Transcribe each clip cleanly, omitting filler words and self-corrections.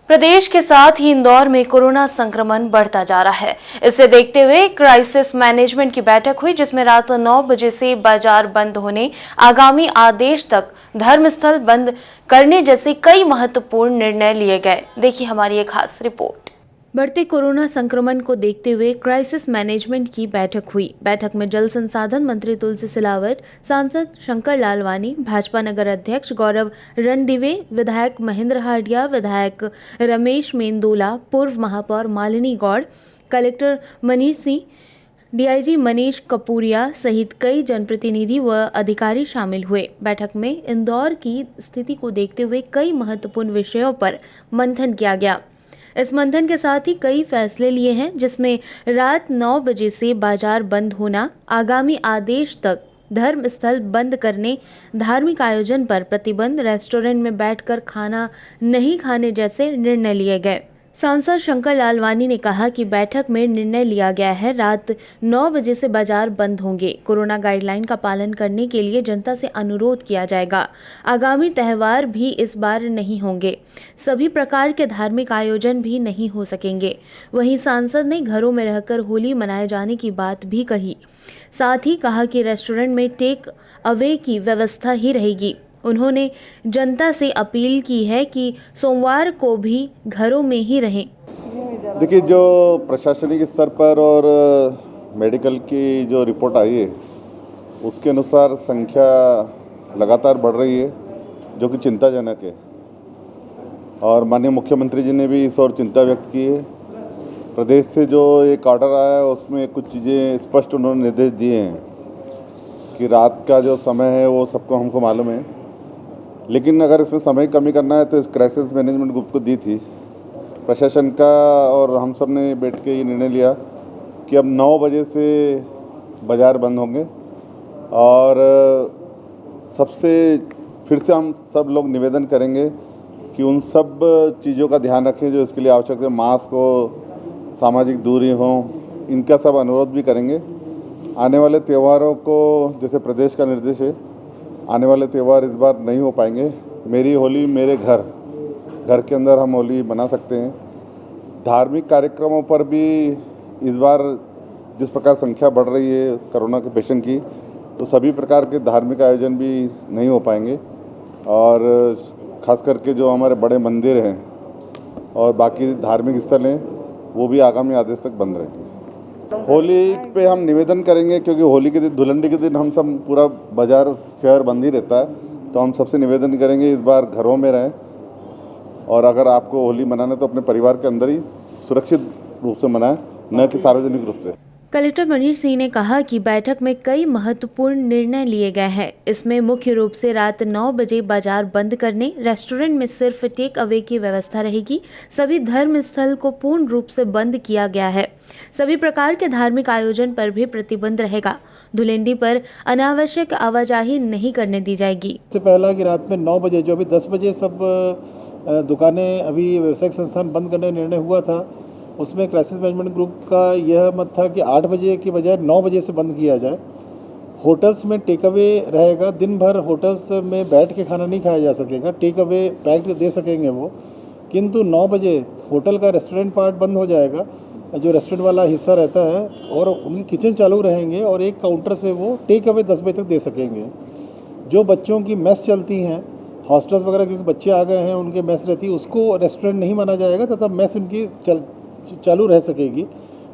प्रदेश के साथ ही इंदौर में कोरोना संक्रमण बढ़ता जा रहा है। इसे देखते हुए क्राइसिस मैनेजमेंट की बैठक हुई, जिसमें रात 9 बजे से बाजार बंद होने, आगामी आदेश तक धर्मस्थल बंद करने जैसे कई महत्वपूर्ण निर्णय लिए गए। देखिए हमारी एक खास रिपोर्ट। बढ़ते कोरोना संक्रमण को देखते हुए क्राइसिस मैनेजमेंट की बैठक हुई। बैठक में जल संसाधन मंत्री तुलसी सिलावट, सांसद शंकर लालवानी, भाजपा नगर अध्यक्ष गौरव रणदिवे, विधायक महेंद्र हार्डिया, विधायक रमेश मेंदोला, पूर्व महापौर मालिनी गौड़, कलेक्टर मनीष सिंह, डीआईजी मनीष कपूरिया सहित कई जनप्रतिनिधि व अधिकारी शामिल हुए। बैठक में इंदौर की स्थिति को देखते हुए कई महत्वपूर्ण विषयों पर मंथन किया गया। इस मंथन के साथ ही कई फैसले लिए हैं, जिसमें रात 9 बजे से बाजार बंद होना, आगामी आदेश तक धर्म स्थल बंद करने, धार्मिक आयोजन पर प्रतिबंध, रेस्टोरेंट में बैठकर खाना नहीं खाने जैसे निर्णय लिए गए। सांसद शंकर लालवानी ने कहा कि बैठक में निर्णय लिया गया है रात 9 बजे से बाजार बंद होंगे। कोरोना गाइडलाइन का पालन करने के लिए जनता से अनुरोध किया जाएगा। आगामी त्यौहार भी इस बार नहीं होंगे। सभी प्रकार के धार्मिक आयोजन भी नहीं हो सकेंगे। वहीं सांसद ने घरों में रहकर होली मनाए जाने की बात भी कही। साथ ही कहा कि रेस्टोरेंट में टेक अवे की व्यवस्था ही रहेगी। उन्होंने जनता से अपील की है कि सोमवार को भी घरों में ही रहें। देखिए, जो प्रशासनिक स्तर पर और मेडिकल की जो रिपोर्ट आई है उसके अनुसार संख्या लगातार बढ़ रही है, जो कि चिंताजनक है। और माननीय मुख्यमंत्री जी ने भी इस ओर चिंता व्यक्त की है। प्रदेश से जो एक ऑर्डर आया है उसमें कुछ चीज़ें स्पष्ट उन्होंने निर्देश दिए हैं कि रात का जो समय है वो सबको हमको मालूम है, लेकिन अगर इसमें समय कमी करना है तो इस क्राइसिस मैनेजमेंट ग्रुप को दी थी प्रशासन का, और हम सब ने बैठ के ये निर्णय लिया कि अब 9 बजे से बाज़ार बंद होंगे। और सबसे फिर से हम सब लोग निवेदन करेंगे कि उन सब चीज़ों का ध्यान रखें जो इसके लिए आवश्यक है। मास्क हो, सामाजिक दूरी हो, इनका सब अनुरोध भी करेंगे। आने वाले त्योहारों को, जैसे प्रदेश का निर्देश है, आने वाले त्यौहार इस बार नहीं हो पाएंगे। मेरी होली मेरे घर के अंदर हम होली मना सकते हैं। धार्मिक कार्यक्रमों पर भी इस बार जिस प्रकार संख्या बढ़ रही है कोरोना के पेशेंट की, तो सभी प्रकार के धार्मिक आयोजन भी नहीं हो पाएंगे। और ख़ास करके जो हमारे बड़े मंदिर हैं और बाकी धार्मिक स्थल हैं वो भी आगामी आदेश तक बंद रहेंगे। होली पे हम निवेदन करेंगे, क्योंकि होली के दिन, धुलंडी के दिन हम सब पूरा बाजार शहर बंद ही रहता है, तो हम सबसे निवेदन करेंगे इस बार घरों में रहें। और अगर आपको होली मनाना है तो अपने परिवार के अंदर ही सुरक्षित रूप से मनाएं, न कि सार्वजनिक रूप से। कलेक्टर मनीष सिंह ने कहा कि बैठक में कई महत्वपूर्ण निर्णय लिए गए हैं। इसमें मुख्य रूप से रात 9 बजे बाजार बंद करने, रेस्टोरेंट में सिर्फ टेक अवे की व्यवस्था रहेगी। सभी धर्म स्थल को पूर्ण रूप से बंद किया गया है। सभी प्रकार के धार्मिक आयोजन पर भी प्रतिबंध रहेगा। धुलेंडी पर अनावश्यक आवाजाही नहीं करने दी जाएगी। इससे पहला कि रात में 9 बजे, जो अभी 10 बजे सब दुकानें, अभी व्यावसायिक संस्थान बंद करने का निर्णय हुआ था, उसमें क्राइसिस मैनेजमेंट ग्रुप का यह मत था कि 8 बजे की बजाय 9 बजे से बंद किया जाए। होटल्स में टेक अवे रहेगा। दिन भर होटल्स में बैठ के खाना नहीं खाया जा सकेगा, टेक अवे पैक्ड दे सकेंगे वो, किंतु 9 बजे होटल का रेस्टोरेंट पार्ट बंद हो जाएगा, जो रेस्टोरेंट वाला हिस्सा रहता है, और उनकी किचन चालू रहेंगे और एक काउंटर से वो टेक अवे 10 बजे तक दे सकेंगे। जो बच्चों की मेस चलती हैं, हॉस्टल्स वगैरह, क्योंकि बच्चे आ गए हैं, उनके मेस रहती है, उसको रेस्टोरेंट नहीं माना जाएगा तथा मेस उनकी चालू रह सकेगी।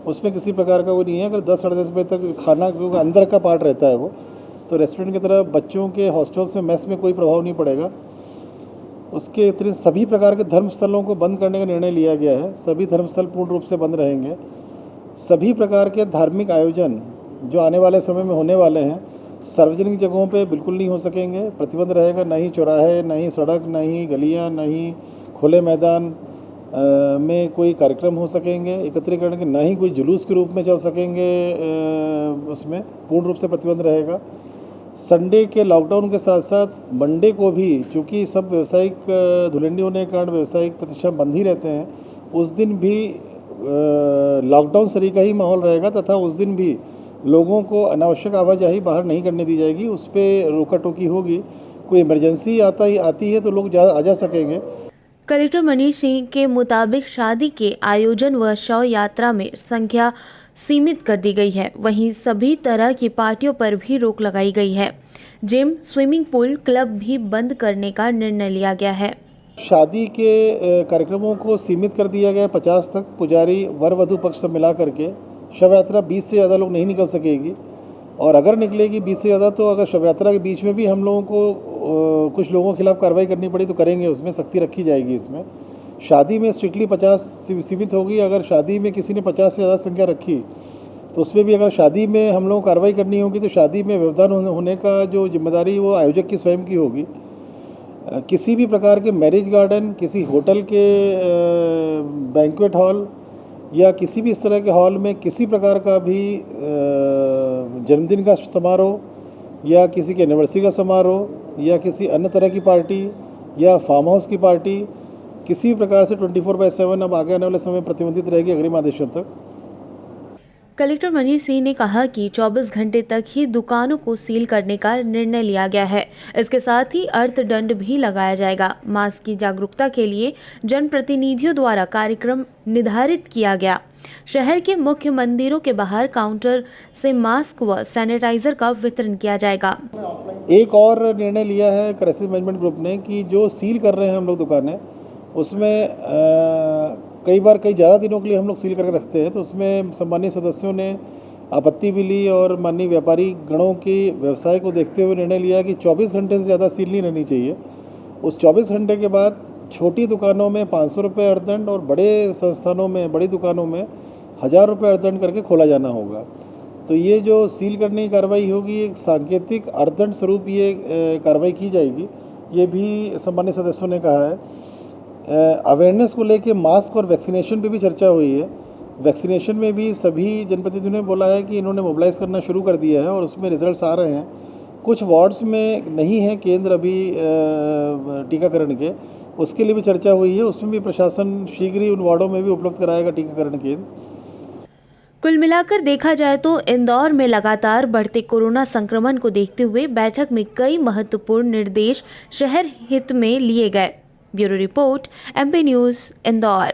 उसमें किसी प्रकार का वो नहीं है। अगर 10 साढ़े 10 बजे तक खाना, क्योंकि अंदर का पार्ट रहता है वो, तो रेस्टोरेंट की तरह बच्चों के हॉस्टल्स में, मेस में कोई प्रभाव नहीं पड़ेगा। उसके अतिरिक्त सभी प्रकार के धर्मस्थलों को बंद करने का निर्णय लिया गया है। सभी धर्मस्थल पूर्ण रूप से बंद रहेंगे। सभी प्रकार के धार्मिक आयोजन जो आने वाले समय में होने वाले हैं, सार्वजनिक जगहों पे बिल्कुल नहीं हो सकेंगे। प्रतिबंध रहेगा। ना ही चौराहे, ना ही सड़क, ना ही गलियाँ, ना ही खुले मैदान में कोई कार्यक्रम हो सकेंगे एकत्रीकरण के, ना ही कोई जुलूस के रूप में चल सकेंगे। उसमें पूर्ण रूप से प्रतिबंध रहेगा। संडे के लॉकडाउन के साथ साथ मंडे को भी, चूँकि सब व्यावसायिक धुलंडी होने के कारण व्यावसायिक प्रतिष्ठान बंद ही रहते हैं, उस दिन भी लॉकडाउन सरीका ही माहौल रहेगा तथा उस दिन भी लोगों को अनावश्यक आवाजाही बाहर नहीं करने दी जाएगी। उस पर रोका टोकी होगी। कोई इमरजेंसी आती है तो लोग आ जा सकेंगे। कलेक्टर मनीष सिंह के मुताबिक शादी के आयोजन व शव यात्रा में संख्या सीमित कर दी गई है। वहीं सभी तरह की पार्टियों पर भी रोक लगाई गई है। जिम, स्विमिंग पूल, क्लब भी बंद करने का निर्णय लिया गया है। शादी के कार्यक्रमों को सीमित कर दिया गया 50 तक। पुजारी वर वधू पक्ष सब मिला करके शव यात्रा 20 से ज़्यादा लोग नहीं निकल सकेगी, और अगर निकलेगी 20 से ज़्यादा तो अगर शव यात्रा के बीच में भी हम लोगों को कुछ लोगों के खिलाफ कार्रवाई करनी पड़ी तो करेंगे, उसमें सख्ती रखी जाएगी। इसमें शादी में स्ट्रिक्टली 50 सीमित होगी। अगर शादी में किसी ने 50 से ज़्यादा संख्या रखी तो उसमें भी अगर शादी में हम लोगों को कार्रवाई करनी होगी तो शादी में व्यवधान होने का जो जिम्मेदारी वो आयोजक की स्वयं की होगी। किसी भी प्रकार के मैरिज गार्डन, किसी होटल के बैंक्वेट हॉल या किसी भी इस तरह के हॉल में किसी प्रकार का भी जन्मदिन का समारोह या किसी के एनिवर्सरी का समारोह या किसी अन्य तरह की पार्टी या फार्म हाउस की पार्टी किसी भी प्रकार से 24/7 अब आगे आने वाले समय प्रतिबंधित रहेगी अग्रिम आदेशों तक। कलेक्टर मनीष सिंह ने कहा कि 24 घंटे तक ही दुकानों को सील करने का निर्णय लिया गया है। इसके साथ ही अर्थदंड भी लगाया जाएगा। मास्क की जागरूकता के लिए जनप्रतिनिधियों द्वारा कार्यक्रम निर्धारित किया गया। शहर के मुख्य मंदिरों के बाहर काउंटर से मास्क व सैनिटाइजर का वितरण किया जाएगा। एक और निर्णय लिया है क्राइसिस मैनेजमेंट ग्रुप ने कि जो सील कर रहे हैं हम लोग दुकानें, उसमें कई बार कई ज़्यादा दिनों के लिए हम लोग सील करके रखते हैं, तो उसमें सम्मानीय सदस्यों ने आपत्ति भी ली और माननीय व्यापारी गणों के व्यवसाय को देखते हुए निर्णय लिया कि 24 घंटे से ज़्यादा सील नहीं रहनी चाहिए। उस 24 घंटे के बाद छोटी दुकानों में 500 रुपये अर्थदंड और बड़े संस्थानों में, बड़ी दुकानों में 1000 रुपये अर्थदंड करके खोला जाना होगा। तो ये जो सील करने की कार्रवाई होगी, एक सांकेतिक अर्थदंड स्वरूप ये कार्रवाई की जाएगी, ये भी सम्मानीय सदस्यों ने कहा है। अवेयरनेस को लेके मास्क और वैक्सीनेशन पे भी चर्चा हुई है। वैक्सीनेशन में भी सभी जनप्रतिनिधियों ने बोला है कि इन्होंने मोबिलाइज़ करना शुरू कर दिया है और उसमें रिजल्ट्स आ रहे हैं। कुछ वार्ड्स में नहीं है केंद्र अभी टीकाकरण के, उसके लिए भी चर्चा हुई है। उसमें भी प्रशासन शीघ्र ही उन वार्डों में भी उपलब्ध कराएगा टीकाकरण केंद्र। कुल मिलाकर देखा जाए तो इंदौर में लगातार बढ़ते कोरोना संक्रमण को देखते हुए बैठक में कई महत्वपूर्ण निर्देश शहर हित में लिए गए। Bureau report, MP news, Indore.